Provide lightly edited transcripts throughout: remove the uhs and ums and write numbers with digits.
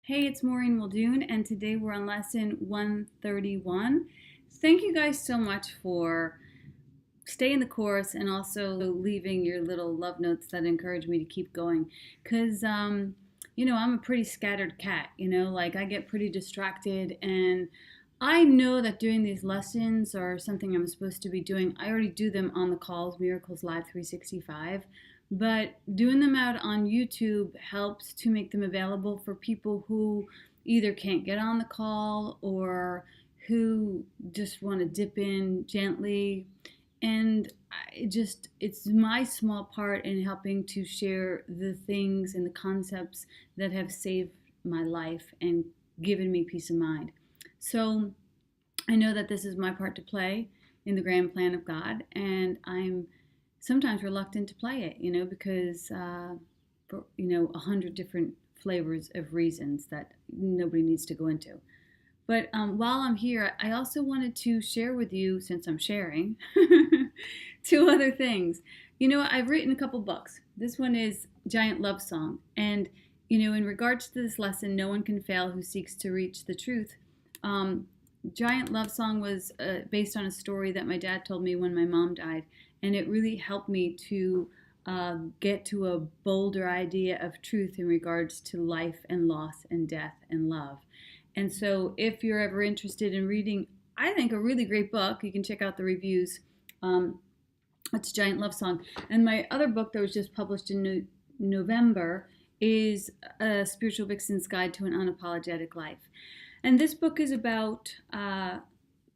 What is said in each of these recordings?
Hey, it's Maureen Muldoon, and today we're on lesson 131. Thank you guys so much for staying the course and also leaving your little love notes that encourage me to keep going. Because, I'm a pretty scattered cat, like I get pretty distracted, and I know that doing these lessons are something I'm supposed to be doing. I already do them on the calls, Miracles Live 365. But doing them out on YouTube helps to make them available for people who either can't get on the call or who just want to dip in gently. And it's my small part in helping to share the things and the concepts that have saved my life and given me peace of mind. So I know that this is my part to play in the grand plan of God, and I'm sometimes reluctant to play it, because for 100 different flavors of reasons that nobody needs to go into. But while I'm here, I also wanted to share with you, since I'm sharing, two other things. I've written a couple books. This one is Giant Love Song, and in regards to this lesson, no one can fail who seeks to reach the truth. Giant Love Song was based on a story that my dad told me when my mom died, and it really helped me to get to a bolder idea of truth in regards to life and loss and death and love. And so if you're ever interested in reading, I think, a really great book, you can check out the reviews. It's Giant Love Song. And my other book that was just published in November is A Spiritual Vixen's Guide to an Unapologetic Life. And this book is about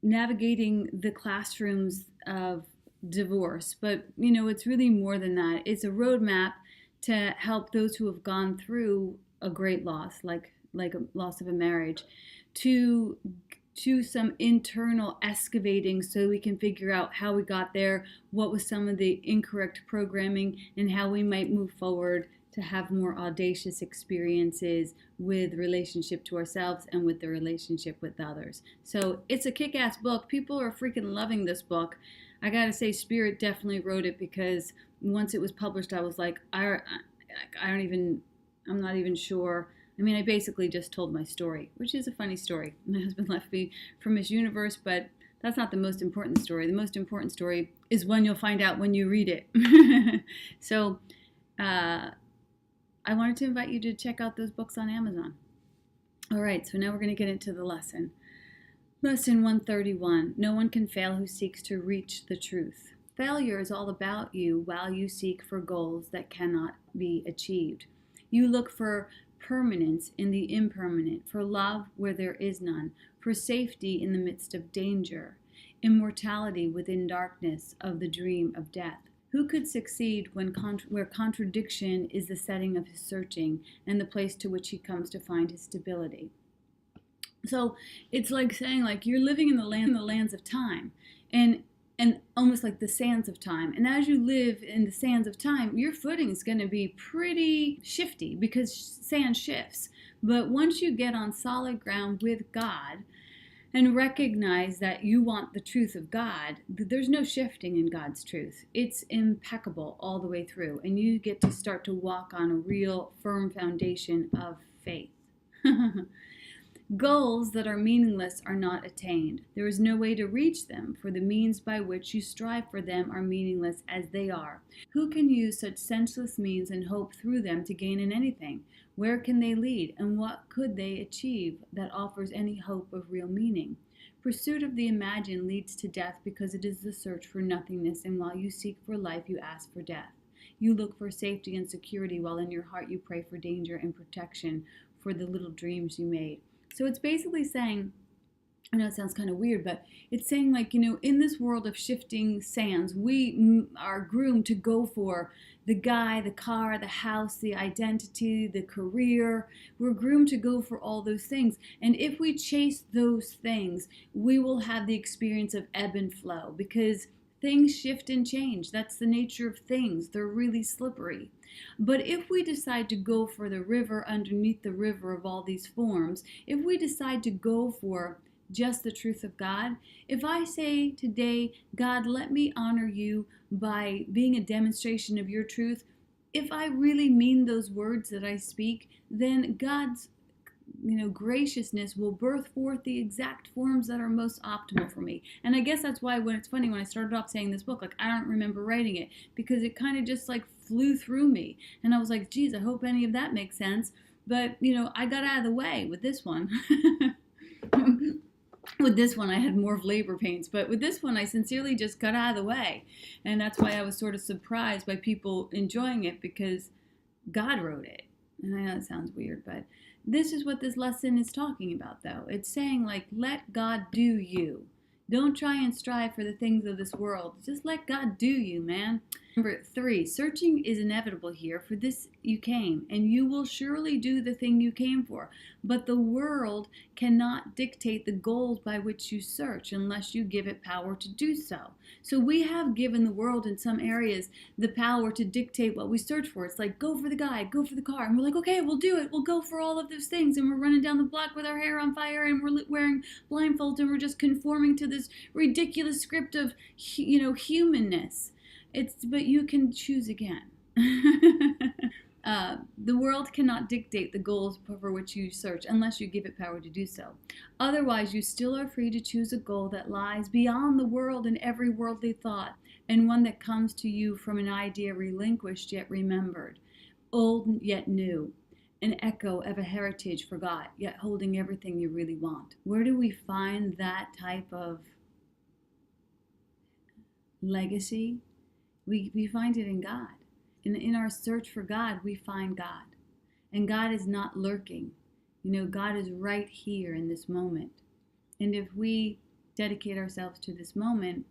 navigating the classrooms of divorce, but it's really more than that. It's a roadmap to help those who have gone through a great loss, like a loss of a marriage, to some internal excavating so we can figure out how we got there, what was some of the incorrect programming, and how we might move forward to have more audacious experiences with relationship to ourselves and with the relationship with others. So it's a kick-ass book. People are freaking loving this book. I gotta say, Spirit definitely wrote it, because once it was published, I was like, I'm not even sure. I mean, I basically just told my story, which is a funny story. My husband left me for Miss Universe, but that's not the most important story. The most important story is one you'll find out when you read it. So, I wanted to invite you to check out those books on Amazon. All right, so now we're going to get into the lesson. Lesson 131. No one can fail who seeks to reach the truth. Failure is all about you while you seek for goals that cannot be achieved. You look for permanence in the impermanent, for love where there is none, for safety in the midst of danger, immortality within darkness of the dream of death. Who could succeed where contradiction is the setting of his searching and the place to which he comes to find his stability? So it's like saying, like, you're living in the lands of time, and almost like the sands of time. And as you live in the sands of time, your footing is going to be pretty shifty because sand shifts. But once you get on solid ground with God and recognize that you want the truth of God, there's no shifting in God's truth. It's impeccable all the way through, and you get to start to walk on a real firm foundation of faith. Goals that are meaningless are not attained. There is no way to reach them, for the means by which you strive for them are meaningless as they are. Who can use such senseless means and hope through them to gain in anything? Where can they lead, and what could they achieve that offers any hope of real meaning? Pursuit of the imagined leads to death, because it is the search for nothingness, and while you seek for life, you ask for death. You look for safety and security, while in your heart you pray for danger and protection for the little dreams you made. So it's basically saying, I know it sounds kind of weird, but it's saying, like, in this world of shifting sands, we are groomed to go for the guy, the car, the house, the identity, the career. We're groomed to go for all those things. And if we chase those things, we will have the experience of ebb and flow, because things shift and change. That's the nature of things. They're really slippery. But if we decide to go for the river underneath the river of all these forms, if we decide to go for just the truth of God, if I say today, God, let me honor you by being a demonstration of your truth, if I really mean those words that I speak, then God's graciousness will birth forth the exact forms that are most optimal for me. And I guess that's why when it's funny when I started off saying this book, like I don't remember writing it because it kind of just like flew through me. And I was like, geez, I hope any of that makes sense. But, I got out of the way with this one. With this one, I had more labor pains, but with this one, I sincerely just got out of the way. And that's why I was sort of surprised by people enjoying it because God wrote it. And I know it sounds weird, but this is what this lesson is talking about, though. It's saying, like, let God do you. Don't try and strive for the things of this world. Just let God do you, man. Number 3, searching is inevitable here. For this you came, and you will surely do the thing you came for. But the world cannot dictate the goals by which you search unless you give it power to do so. So we have given the world in some areas the power to dictate what we search for. It's like, go for the guy, go for the car. And we're like, okay, we'll do it. We'll go for all of those things. And we're running down the block with our hair on fire and we're wearing blindfolds and we're just conforming to this ridiculous script of, humanness. But you can choose again. The world cannot dictate the goals for which you search unless you give it power to do so. Otherwise, you still are free to choose a goal that lies beyond the world and every worldly thought, and one that comes to you from an idea relinquished yet remembered, old yet new, an echo of a heritage forgot, yet holding everything you really want. Where do we find that type of legacy? We find it in God. In our search for God, we find God. And God is not lurking. God is right here in this moment. And if we dedicate ourselves to this moment,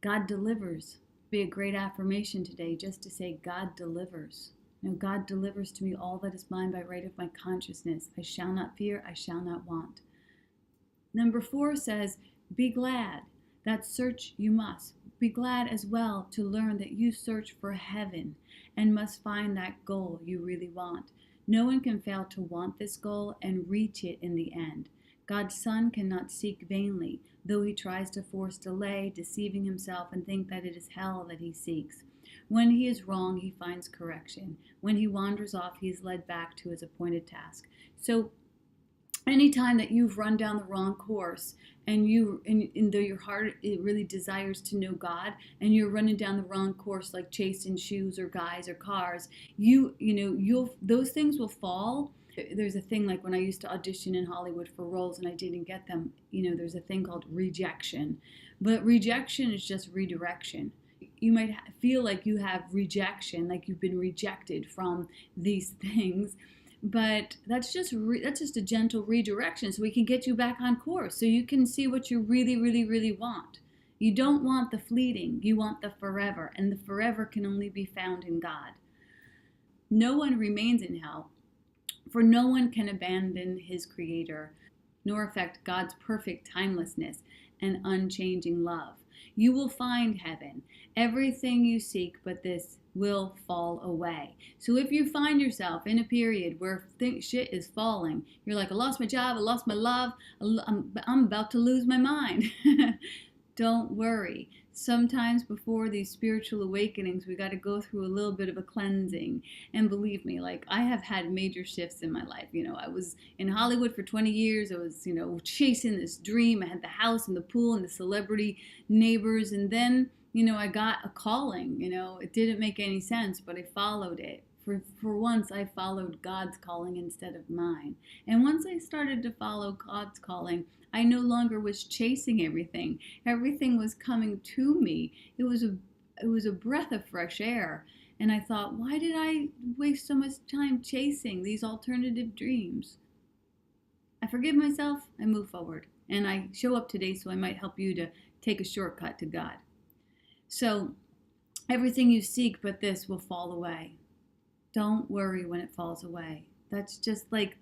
God delivers. Be a great affirmation today just to say, God delivers. God delivers to me all that is mine by right of my consciousness. I shall not fear, I shall not want. Number 4 says, be glad. That search you must. Be glad as well to learn that you search for heaven and must find that goal you really want. No one can fail to want this goal and reach it in the end. God's Son cannot seek vainly, though he tries to force delay, deceiving himself and think that it is hell that he seeks. When he is wrong, he finds correction. When he wanders off, he is led back to his appointed task. So anytime that you've run down the wrong course and though your heart it really desires to know God and you're running down the wrong course like chasing shoes or guys or cars, those things will fall. There's a thing like when I used to audition in Hollywood for roles and I didn't get them, there's a thing called rejection. But rejection is just redirection. You might feel like you have rejection, like you've been rejected from these things. But that's just a gentle redirection so we can get you back on course so you can see what you really, really, really want. You don't want the fleeting, you want the forever, and the forever can only be found in God. No one remains in hell, for no one can abandon his creator, nor affect God's perfect timelessness and unchanging love. You will find heaven. Everything you seek but this will fall away. So if you find yourself in a period where shit is falling, you're like, I lost my job, I lost my love, I'm about to lose my mind. Don't worry. Sometimes before these spiritual awakenings, we got to go through a little bit of a cleansing. And believe me, like I have had major shifts in my life. I was in Hollywood for 20 years. I was, chasing this dream. I had the house and the pool and the celebrity neighbors. And then, I got a calling. It didn't make any sense, but I followed it. For once, I followed God's calling instead of mine. And once I started to follow God's calling, I no longer was chasing everything. Everything was coming to me. It was a breath of fresh air. And I thought, why did I waste so much time chasing these alternative dreams? I forgive myself, I move forward. And I show up today so I might help you to take a shortcut to God. So everything you seek but this will fall away. Don't worry when it falls away. That's just like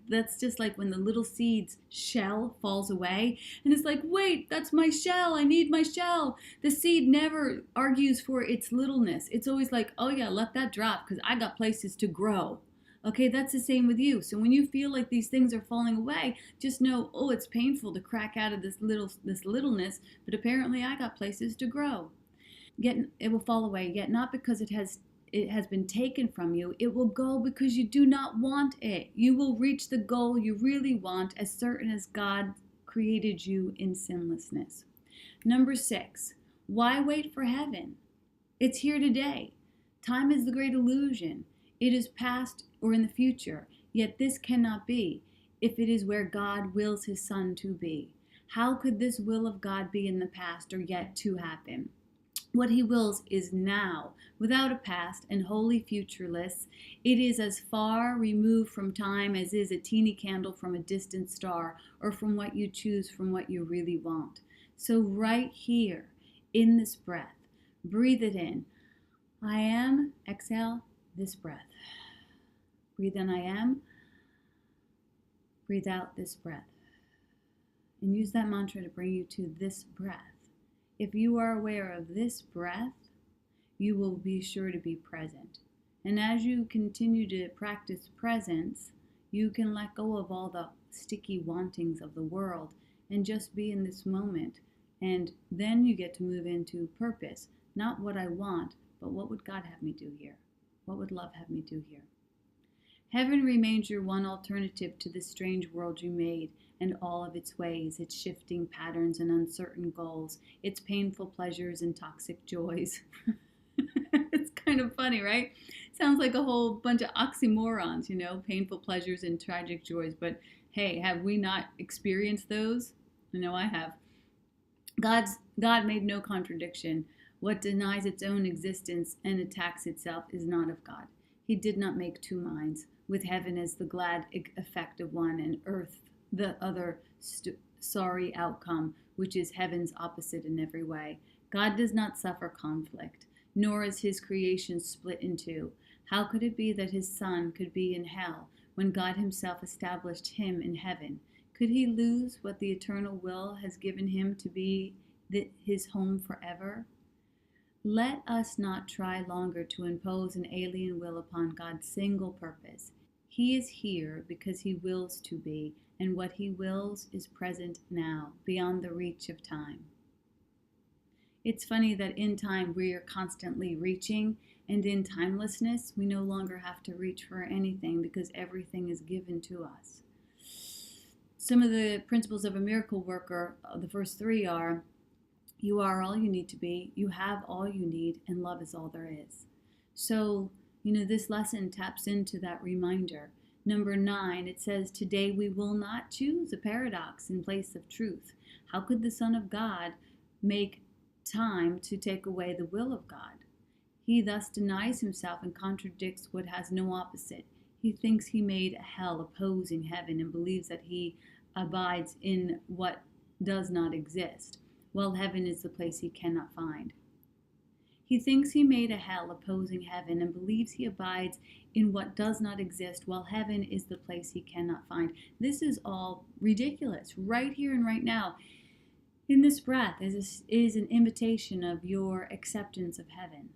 when the little seed's shell falls away and it's like, wait, that's my shell. I need my shell. The seed never argues for its littleness. It's always like, oh yeah, let that drop because I got places to grow. Okay, that's the same with you. So when you feel like these things are falling away, just know, oh, it's painful to crack out of this littleness, but apparently I got places to grow. Yet it will fall away, yet not because it it has been taken from you, it will go because you do not want it. You will reach the goal you really want as certain as God created you in sinlessness. Number 6, why wait for heaven? It's here today. Time is the great illusion. It is past or in the future, yet this cannot be if it is where God wills his Son to be. How could this will of God be in the past or yet to happen? What he wills is now, without a past and wholly futureless. It is as far removed from time as is a teeny candle from a distant star, or from what you choose from what you really want. So right here, in this breath, breathe it in. I am, exhale, this breath. Breathe in, I am. Breathe out this breath. And use that mantra to bring you to this breath. If you are aware of this breath, you will be sure to be present. And as you continue to practice presence, you can let go of all the sticky wantings of the world and just be in this moment. And then you get to move into purpose. Not what I want, but what would God have me do here? What would love have me do here? Heaven remains your one alternative to this strange world you made and all of its ways, its shifting patterns and uncertain goals, its painful pleasures and toxic joys. It's kind of funny, right? Sounds like a whole bunch of oxymorons, painful pleasures and tragic joys. But hey, have we not experienced those? I know I have. God made no contradiction. What denies its own existence and attacks itself is not of God. He did not make two minds, with heaven as the glad effect of one and earth the other sorry outcome, which is heaven's opposite in every way. God does not suffer conflict, nor is his creation split in two. How could it be that his Son could be in hell when God himself established him in heaven? Could he lose what the eternal will has given him to be his home forever? Let us not try longer to impose an alien will upon God's single purpose. He is here because he wills to be, and what he wills is present now, beyond the reach of time. It's funny that in time we are constantly reaching, and in timelessness we no longer have to reach for anything because everything is given to us. Some of the principles of a miracle worker, the first 3 are: you are all you need to be, you have all you need, and love is all there is. So, this lesson taps into that reminder. Number 9, it says, today we will not choose a paradox in place of truth. How could the Son of God make time to take away the will of God? He thus denies himself and contradicts what has no opposite. He thinks he made a hell opposing heaven and believes that he abides in what does not exist, while heaven is the place he cannot find. He thinks he made a hell opposing heaven and believes he abides in what does not exist, while heaven is the place he cannot find. This is all ridiculous. Right here and right now, in this breath, is an invitation of your acceptance of heaven.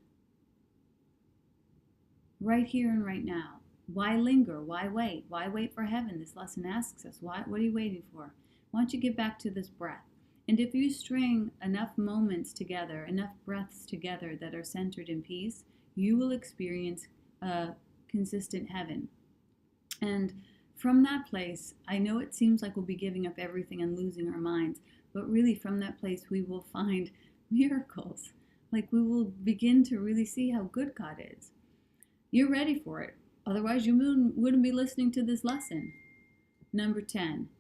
Right here and right now. Why linger? Why wait? Why wait for heaven? This lesson asks us. What are you waiting for? Why don't you get back to this breath? And if you string enough moments together, enough breaths together that are centered in peace, you will experience a consistent heaven. And from that place, I know it seems like we'll be giving up everything and losing our minds, but really from that place we will find miracles. Like we will begin to really see how good God is. You're ready for it. Otherwise you wouldn't be listening to this lesson. Number 10.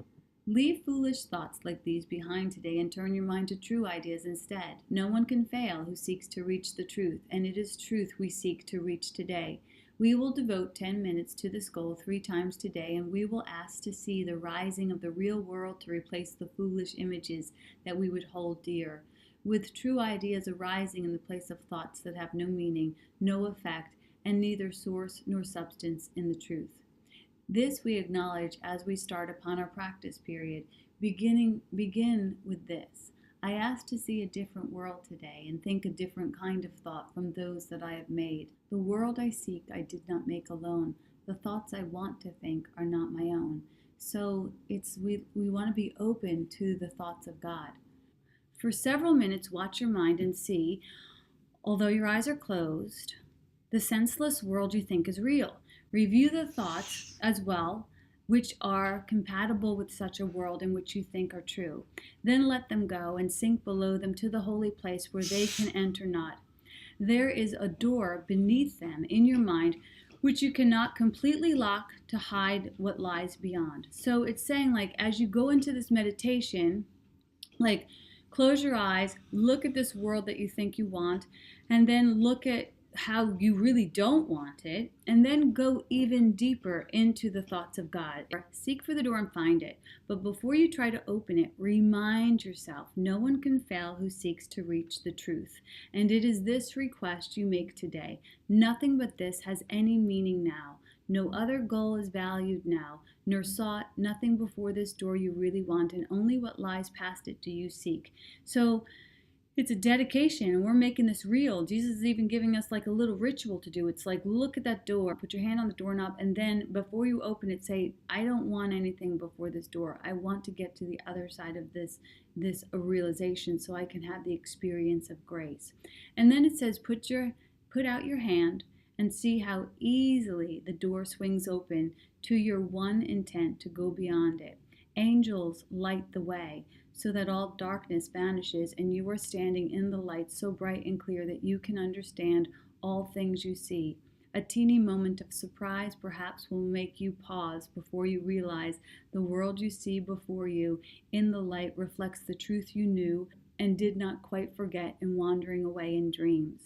Leave foolish thoughts like these behind today and turn your mind to true ideas instead. No one can fail who seeks to reach the truth, and it is truth we seek to reach today. We will devote 10 minutes to this goal 3 times today, and we will ask to see the rising of the real world to replace the foolish images that we would hold dear, with true ideas arising in the place of thoughts that have no meaning, no effect, and neither source nor substance in the truth. This we acknowledge as we start upon our practice period. Begin with this. I ask to see a different world today and think a different kind of thought from those that I have made. The world I seek I did not make alone. The thoughts I want to think are not my own. So we want to be open to the thoughts of God. For several minutes, watch your mind and see, although your eyes are closed, the senseless world you think is real. Review the thoughts as well which are compatible with such a world and which you think are true. Then let them go and sink below them to the holy place where they can enter not. There is a door beneath them in your mind which you cannot completely lock to hide what lies beyond. So it's saying, like, as you go into this meditation, like, close your eyes, look at this world that you think you want, and then look at how you really don't want it, and then go even deeper into the thoughts of God. Seek for the door and find it. But before you try to open it, remind yourself, no one can fail who seeks to reach the truth. And it is this request you make today. Nothing but this has any meaning now. No other goal is valued now, nor sought, nothing before this door you really want, and only what lies past it do you seek. So it's a dedication, and we're making this real. Jesus is even giving us like a little ritual to do. It's like, look at that door, put your hand on the doorknob, and then before you open it, say, I don't want anything before this door. I want to get to the other side of this realization so I can have the experience of grace. And then it says, put out your hand and see how easily the door swings open to your one intent to go beyond it. Angels light the way so that all darkness vanishes and you are standing in the light so bright and clear that you can understand all things you see. A teeny moment of surprise perhaps will make you pause before you realize the world you see before you in the light reflects the truth you knew and did not quite forget in wandering away in dreams.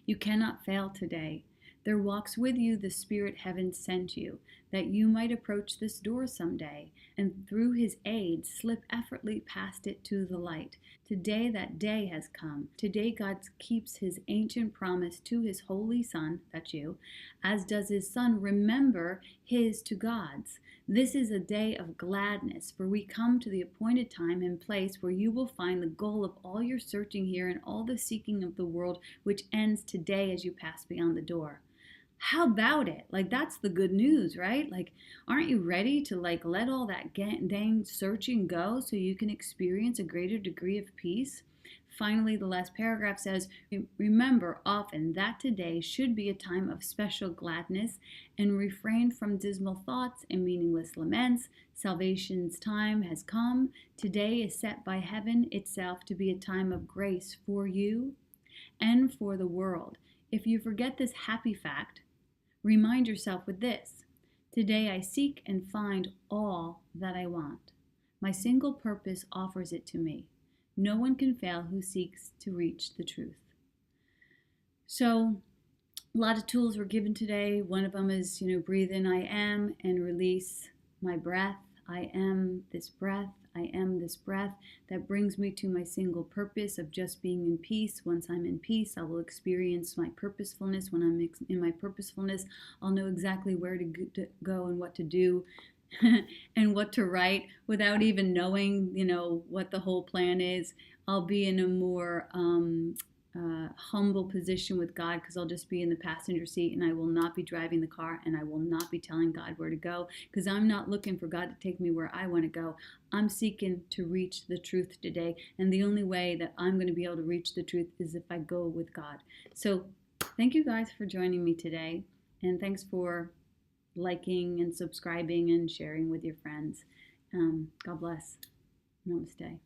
You cannot fail today. There walks with you the Spirit heaven sent you, that you might approach this door someday, and through his aid slip effortlessly past it to the light. Today that day has come. Today God keeps his ancient promise to his holy Son, that's you, as does his Son remember his to God's. This is a day of gladness, for we come to the appointed time and place where you will find the goal of all your searching here and all the seeking of the world, which ends today as you pass beyond the door. How about it? Like, that's the good news, right? Like, aren't you ready to let all that dang searching go so you can experience a greater degree of peace? Finally, the last paragraph says, remember often that today should be a time of special gladness and refrain from dismal thoughts and meaningless laments. Salvation's time has come. Today is set by heaven itself to be a time of grace for you and for the world. If you forget this happy fact, remind yourself with this. Today I seek and find all that I want. My single purpose offers it to me. No one can fail who seeks to reach the truth. So, a lot of tools were given today. One of them is, breathe in, I am, and release my breath. I am this breath. I am this breath that brings me to my single purpose of just being in peace. Once I'm in peace, I will experience my purposefulness. When I'm in my purposefulness, I'll know exactly where to go and what to do and what to write without even knowing, what the whole plan is. I'll be in a more humble position with God because I'll just be in the passenger seat and I will not be driving the car and I will not be telling God where to go because I'm not looking for God to take me where I want to go. I'm seeking to reach the truth today, and the only way that I'm going to be able to reach the truth is if I go with God. So thank you guys for joining me today, and thanks for liking and subscribing and sharing with your friends. God bless. Namaste.